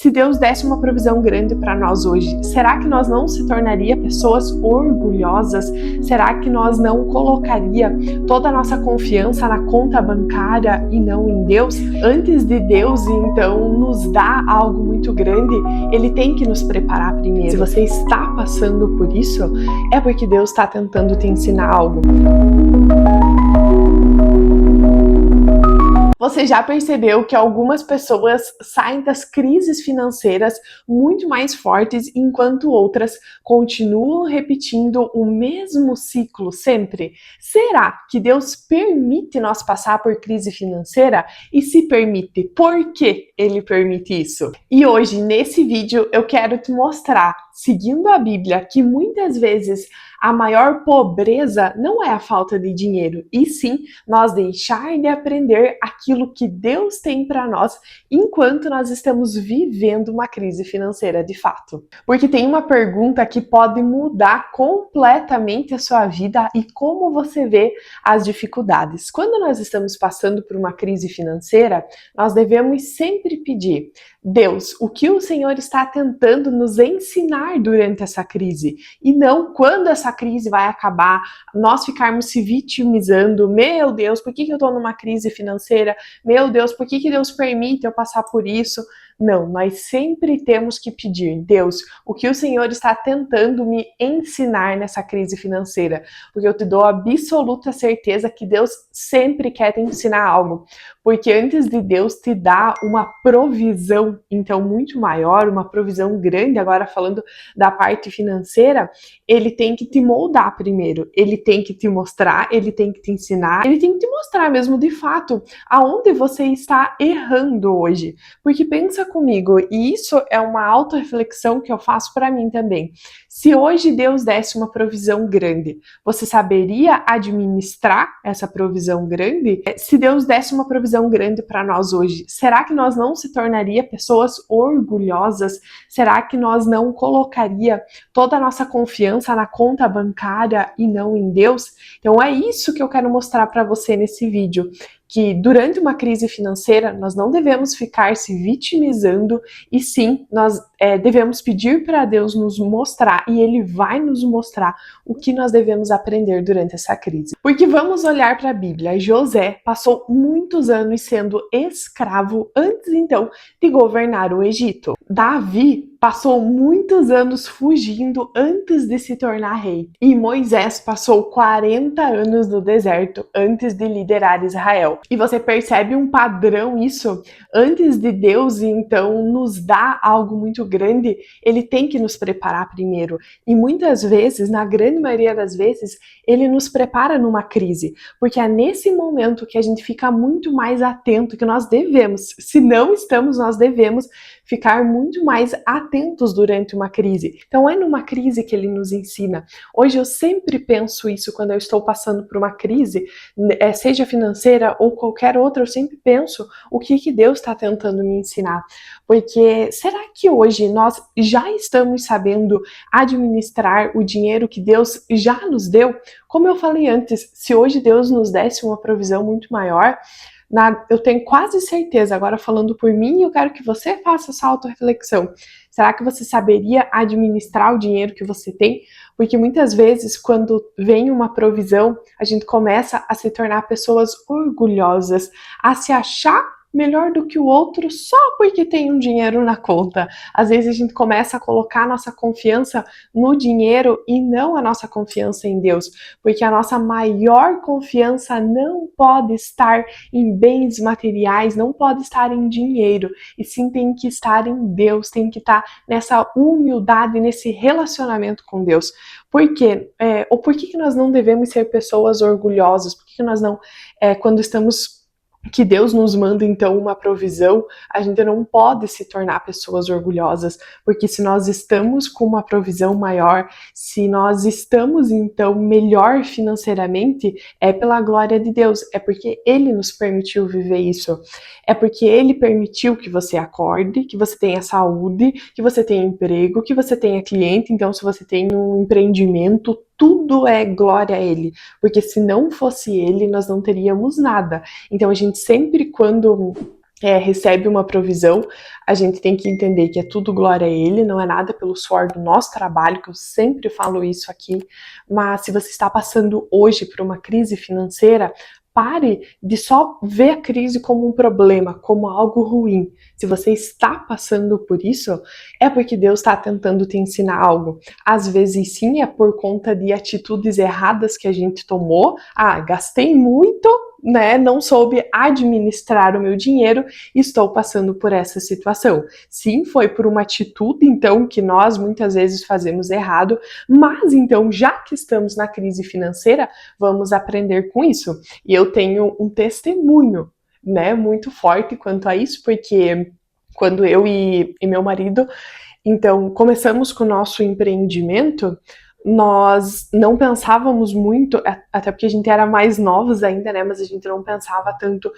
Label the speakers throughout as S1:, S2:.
S1: Se Deus desse uma provisão grande para nós hoje, será que nós não se tornaria pessoas orgulhosas? Será que nós não colocaria toda a nossa confiança na conta bancária e não em Deus? Antes de Deus, então, nos dar algo muito grande, Ele tem que nos preparar primeiro. Se você está passando por isso, é porque Deus está tentando te ensinar algo. Você já percebeu que algumas pessoas saem das crises financeiras muito mais fortes, enquanto outras continuam repetindo o mesmo ciclo sempre? Será que Deus permite nós passar por crise financeira? E se permite, por que Ele permite isso? E hoje, nesse vídeo, eu quero te mostrar, seguindo a Bíblia, que muitas vezes a maior pobreza não é a falta de dinheiro, e sim nós deixar de aprender aquilo que Deus tem para nós enquanto nós estamos vivendo uma crise financeira de fato. Porque tem uma pergunta que pode mudar completamente a sua vida e como você vê as dificuldades. Quando nós estamos passando por uma crise financeira, nós devemos sempre pedir: Deus, o que o Senhor está tentando nos ensinar durante essa crise? E não quando essa crise vai acabar, nós ficarmos se vitimizando. Meu Deus, por que eu estou numa crise financeira? Meu Deus, por que Deus permite eu passar por isso? Não, nós sempre temos que pedir: Deus, o que o Senhor está tentando me ensinar nessa crise financeira? Porque eu te dou absoluta certeza que Deus sempre quer te ensinar algo. Porque antes de Deus te dar uma provisão, então, muito maior, uma provisão grande, agora falando da parte financeira, Ele tem que te moldar primeiro. Ele tem que te mostrar, Ele tem que te ensinar, Ele tem que te mostrar mesmo de fato aonde você está errando hoje. Porque pensa comigo, e isso é uma autorreflexão que eu faço para mim também. Se hoje Deus desse uma provisão grande, você saberia administrar essa provisão grande? Se Deus desse uma provisão grande para nós hoje, será que nós não se tornaria pessoas orgulhosas? Será que nós não colocaria toda a nossa confiança na conta bancária e não em Deus? Então é isso que eu quero mostrar para você nesse vídeo. Que durante uma crise financeira nós não devemos ficar se vitimizando e sim, nós devemos pedir para Deus nos mostrar e Ele vai nos mostrar o que nós devemos aprender durante essa crise. Porque vamos olhar para a Bíblia. José passou muitos anos sendo escravo antes então de governar o Egito. Davi passou muitos anos fugindo antes de se tornar rei. E Moisés passou 40 anos no deserto antes de liderar Israel. E você percebe um padrão isso? Antes de Deus, então, nos dar algo muito grande, Ele tem que nos preparar primeiro. E muitas vezes, na grande maioria das vezes, Ele nos prepara numa crise. Porque é nesse momento que a gente fica muito mais atento, que nós devemos, se não estamos, nós devemos ficar muito mais atentos durante uma crise. Então é numa crise que Ele nos ensina. Hoje eu sempre penso isso quando eu estou passando por uma crise, seja financeira ou qualquer outra, eu sempre penso o que Deus está tentando me ensinar. Porque será que hoje nós já estamos sabendo administrar o dinheiro que Deus já nos deu? Como eu falei antes, se hoje Deus nos desse uma provisão muito maior, eu tenho quase certeza, agora falando por mim, eu quero que você faça essa autorreflexão. Será que você saberia administrar o dinheiro que você tem? Porque muitas vezes, quando vem uma provisão, a gente começa a se tornar pessoas orgulhosas, a se achar melhor do que o outro só porque tem um dinheiro na conta. Às vezes a gente começa a colocar a nossa confiança no dinheiro e não a nossa confiança em Deus, porque a nossa maior confiança não pode estar em bens materiais, não pode estar em dinheiro, e sim tem que estar em Deus, tem que estar nessa humildade, nesse relacionamento com Deus. Por quê? Por que nós não devemos ser pessoas orgulhosas? Por que nós não, quando estamos que Deus nos manda então uma provisão, a gente não pode se tornar pessoas orgulhosas, porque se nós estamos com uma provisão maior, se nós estamos então melhor financeiramente, é pela glória de Deus, é porque Ele nos permitiu viver isso, é porque Ele permitiu que você acorde, que você tenha saúde, que você tenha emprego, que você tenha cliente. Então se você tem um empreendimento, tudo é glória a Ele, porque se não fosse Ele, nós não teríamos nada. Então a gente sempre, quando recebe uma provisão, a gente tem que entender que é tudo glória a Ele, não é nada pelo suor do nosso trabalho, que eu sempre falo isso aqui, mas se você está passando hoje por uma crise financeira, pare de só ver a crise como um problema, como algo ruim. Se você está passando por isso, é porque Deus está tentando te ensinar algo. Às vezes sim, é por conta de atitudes erradas que a gente tomou. Gastei muito, né? Não soube administrar o meu dinheiro e estou passando por essa situação. Sim, foi por uma atitude, então, que nós muitas vezes fazemos errado, mas então, já que estamos na crise financeira, vamos aprender com isso. E eu tenho um testemunho, né, muito forte quanto a isso, porque quando eu e meu marido, então, começamos com o nosso empreendimento, nós não pensávamos muito, até porque a gente era mais novos ainda, né? Mas a gente não pensava tanto,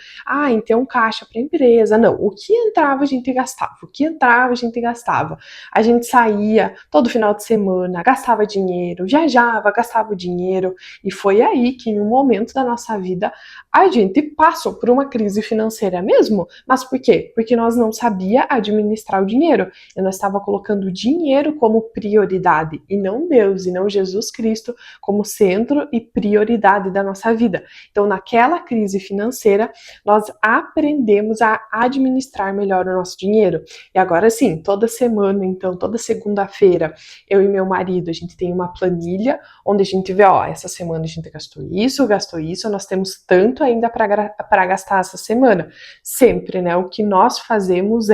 S1: em ter um caixa para a empresa. Não, o que entrava a gente gastava, o que entrava a gente gastava. A gente saía todo final de semana, gastava dinheiro, viajava, gastava o dinheiro. E foi aí que, em um momento da nossa vida, a gente passou por uma crise financeira mesmo. Mas por quê? Porque nós não sabia administrar o dinheiro. Eu não estava colocando o dinheiro como prioridade, e não Deus, e não Jesus Cristo como centro e prioridade da nossa vida. Então, naquela crise financeira, nós aprendemos a administrar melhor o nosso dinheiro. E agora sim, toda semana, então, toda segunda-feira, eu e meu marido, a gente tem uma planilha onde a gente vê, essa semana a gente gastou isso, nós temos tanto ainda para gastar essa semana. Sempre, né? O que nós fazemos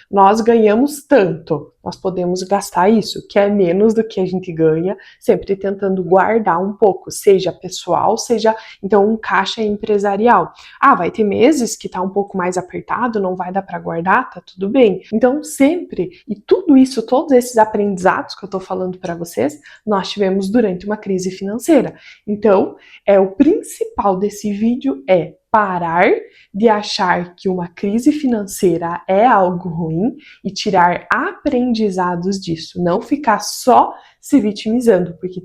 S1: nós ganhamos tanto, nós podemos gastar isso, que é menos do que a gente ganha, sempre tentando guardar um pouco, seja pessoal, seja então um caixa empresarial. Vai ter meses que tá um pouco mais apertado, não vai dar para guardar, tá tudo bem. Então sempre, e tudo isso, todos esses aprendizados que eu tô falando para vocês, nós tivemos durante uma crise financeira. Então, o principal desse vídeo é parar de achar que uma crise financeira é algo ruim e tirar aprendizados disso, não ficar só se vitimizando, porque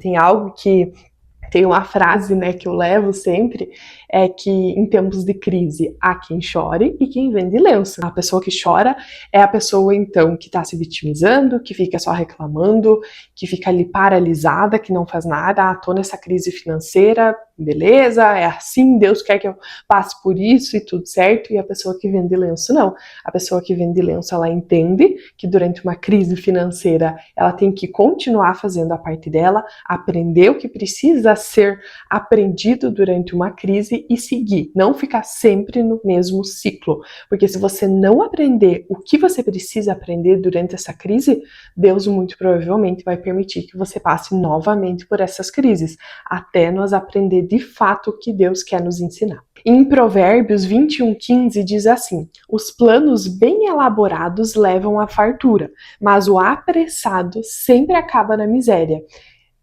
S1: tem uma frase, né, que eu levo sempre, é que em tempos de crise há quem chore e quem vende lenço. A pessoa que chora é a pessoa, então, que está se vitimizando, que fica só reclamando, que fica ali paralisada, que não faz nada. Tô nessa crise financeira, beleza, é assim, Deus quer que eu passe por isso e tudo certo. E a pessoa que vende lenço, não. A pessoa que vende lenço, ela entende que durante uma crise financeira ela tem que continuar fazendo a parte dela, aprender o que precisa ser aprendido durante uma crise e seguir, não ficar sempre no mesmo ciclo, porque se você não aprender o que você precisa aprender durante essa crise, Deus muito provavelmente vai permitir que você passe novamente por essas crises, até nós aprender de fato o que Deus quer nos ensinar. Em Provérbios 21:15 diz assim: os planos bem elaborados levam à fartura, mas o apressado sempre acaba na miséria.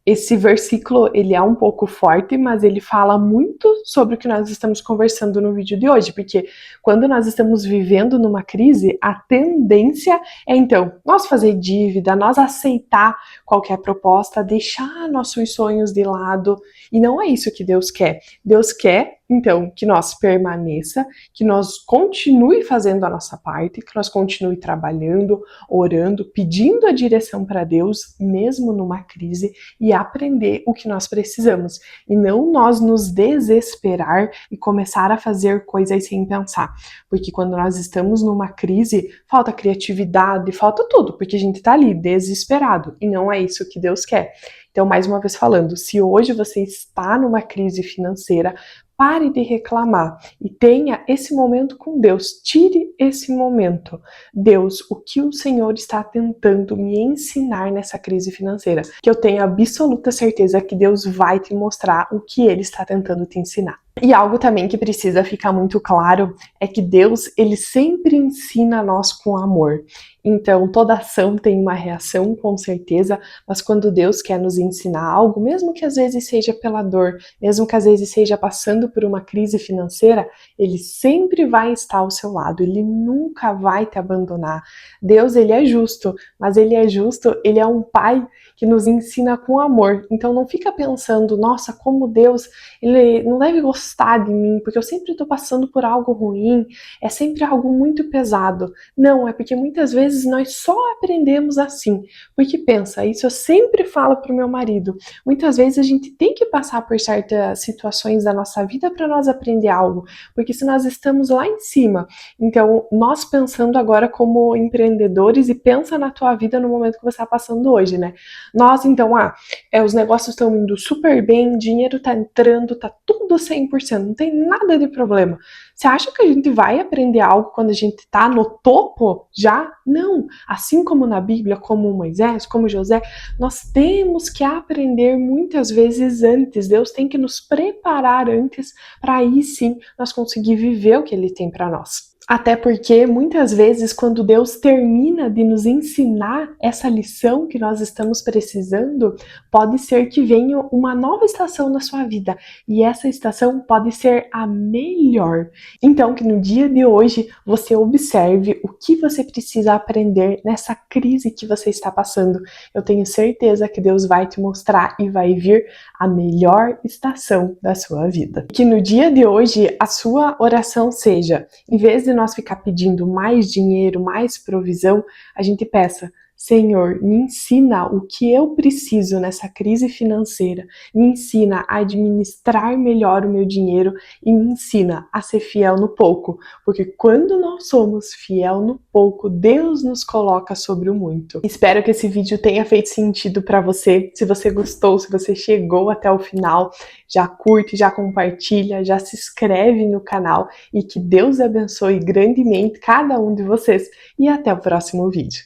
S1: Esse versículo, ele é um pouco forte, mas ele fala muito sobre o que nós estamos conversando no vídeo de hoje, porque quando nós estamos vivendo numa crise, a tendência é, então, nós fazer dívida, nós aceitar qualquer proposta, deixar nossos sonhos de lado, e não é isso que Deus quer. Deus quer, então, que nós permaneça, que nós continue fazendo a nossa parte, que nós continue trabalhando, orando, pedindo a direção para Deus, mesmo numa crise, e aprender o que nós precisamos, e não nós nos desesperar e começar a fazer coisas sem pensar, porque quando nós estamos numa crise, falta criatividade, falta tudo, porque a gente tá ali desesperado, e não é isso que Deus quer. Então, mais uma vez falando, se hoje você está numa crise financeira, pare de reclamar e tenha esse momento com Deus. Tire esse momento. Deus, o que o Senhor está tentando me ensinar nessa crise financeira? Que eu tenho absoluta certeza que Deus vai te mostrar o que Ele está tentando te ensinar. E algo também que precisa ficar muito claro é que Deus, Ele sempre ensina nós com amor. Então, toda ação tem uma reação, com certeza, mas quando Deus quer nos ensinar algo, mesmo que às vezes seja pela dor, mesmo que às vezes seja passando por uma crise financeira, Ele sempre vai estar ao seu lado, Ele nunca vai te abandonar. Deus, Ele é justo, mas Ele é justo, Ele é um Pai que nos ensina com amor. Então, não fica pensando, nossa, como Deus, Ele não deve gostar gostar de mim, porque eu sempre estou passando por algo ruim, é sempre algo muito pesado. Não, é porque muitas vezes nós só aprendemos assim. Porque pensa, isso eu sempre falo pro meu marido, muitas vezes a gente tem que passar por certas situações da nossa vida para nós aprender algo, porque se nós estamos lá em cima, então nós pensando agora como empreendedores e pensa na tua vida no momento que você está passando hoje, né? Nós então, os negócios estão indo super bem, dinheiro tá entrando, tá tudo 100%, não tem nada de problema. Você acha que a gente vai aprender algo quando a gente tá no topo já? Não. Assim como na Bíblia, como Moisés, como José, nós temos que aprender muitas vezes antes. Deus tem que nos preparar antes para aí sim nós conseguir viver o que Ele tem para nós. Até porque muitas vezes quando Deus termina de nos ensinar essa lição que nós estamos precisando, pode ser que venha uma nova estação na sua vida e essa estação pode ser a melhor. Então que no dia de hoje você observe o que você precisa aprender nessa crise que você está passando. Eu tenho certeza que Deus vai te mostrar e vai vir a melhor estação da sua vida. Que no dia de hoje a sua oração seja, em vez de nós ficar pedindo mais dinheiro, mais provisão, a gente peça: Senhor, me ensina o que eu preciso nessa crise financeira, me ensina a administrar melhor o meu dinheiro e me ensina a ser fiel no pouco, porque quando nós somos fiel no pouco, Deus nos coloca sobre o muito. Espero que esse vídeo tenha feito sentido para você. Se você gostou, se você chegou até o final, já curte, já compartilha, já se inscreve no canal e que Deus abençoe grandemente cada um de vocês e até o próximo vídeo.